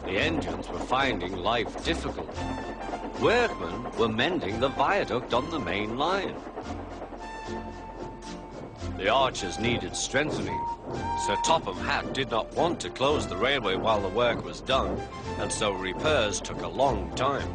The engines were finding life difficult. Workmen were mending the viaduct on the main line. The arches needed strengthening. Sir Topham Hatt did not want to close the railway while the work was done, and so repairs took a long time.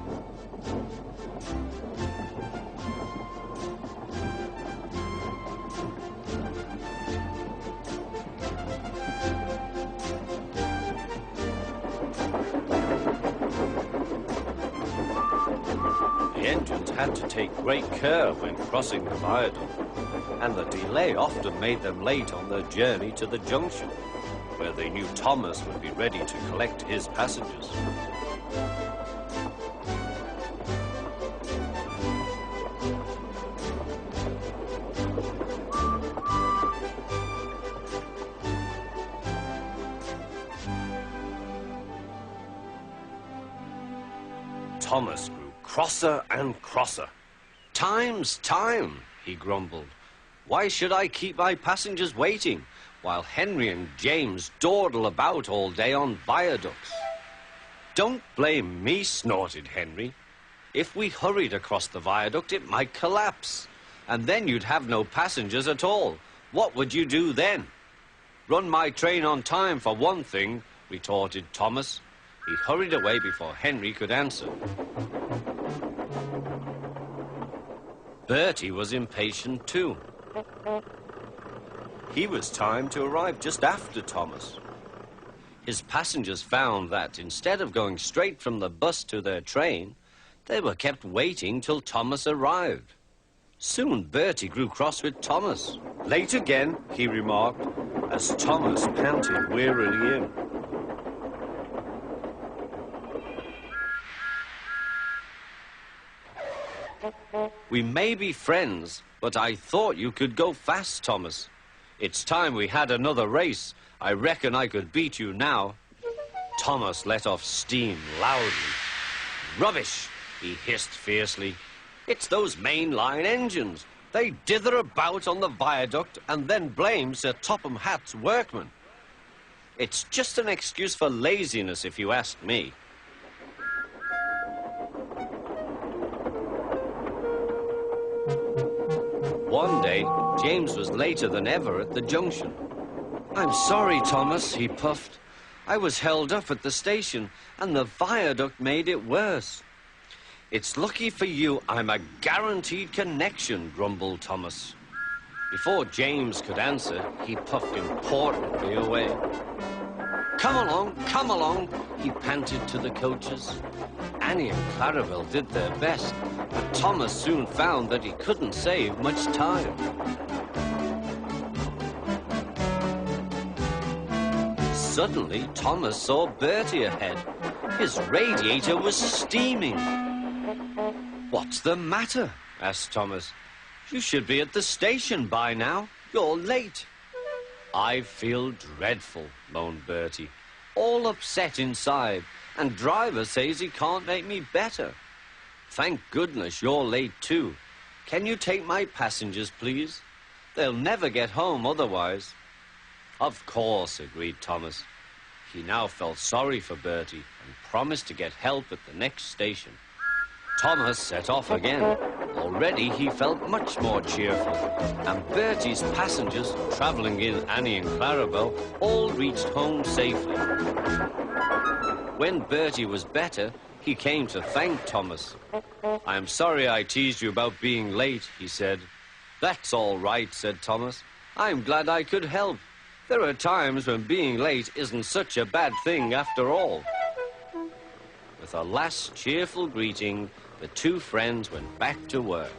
The engines had to take great care when crossing the viaduct, and the delay often made them late on their journey to the junction, where they knew Thomas would be ready to collect his passengers. Thomas grew crosser and crosser. "Time's time," he grumbled. "Why should I keep my passengers waiting while Henry and James dawdle about all day on viaducts?" "Don't blame me," snorted Henry. "If we hurried across the viaduct, it might collapse, and then you'd have no passengers at all. What would you do then?" "Run my train on time, for one thing," retorted Thomas. He hurried away before Henry could answer. Bertie was impatient too. He was timed to arrive just after Thomas. His passengers found that instead of going straight from the bus to their train, they were kept waiting till Thomas arrived. Soon Bertie grew cross with Thomas. "Late again," he remarked, as Thomas panted wearily in. "We may be friends, but I thought you could go fast, Thomas. It's time we had another race. I reckon I could beat you now." Thomas let off steam loudly. "Rubbish," he hissed fiercely. "It's those mainline engines. They dither about on the viaduct and then blame Sir Topham Hatt's workmen. It's just an excuse for laziness, if you ask me." One day, James was later than ever at the junction. "I'm sorry, Thomas," he puffed. "I was held up at the station, and the viaduct made it worse." "It's lucky for you I'm a guaranteed connection," grumbled Thomas. Before James could answer, he puffed importantly away. Come along," he panted to the coaches. Annie and Clarabel did their best, but Thomas soon found that he couldn't save much time. Suddenly, Thomas saw Bertie ahead. His radiator was steaming. "What's the matter?" asked Thomas. "You should be at the station by now. You're late." "I feel dreadful," moaned Bertie. "All upset inside, and driver says he can't make me better. Thank goodness you're late too. Can you take my passengers, please? They'll never get home otherwise." "Of course," agreed Thomas. He now felt sorry for Bertie and promised to get help at the next station. Thomas set off again. Already he felt much more cheerful, and Bertie's passengers, travelling in Annie and Clarabel, all reached home safely. When Bertie was better, he came to thank Thomas. "I'm sorry I teased you about being late," he said. "That's all right," said Thomas. "I'm glad I could help. There are times when being late isn't such a bad thing after all." With a last cheerful greeting, the two friends went back to work.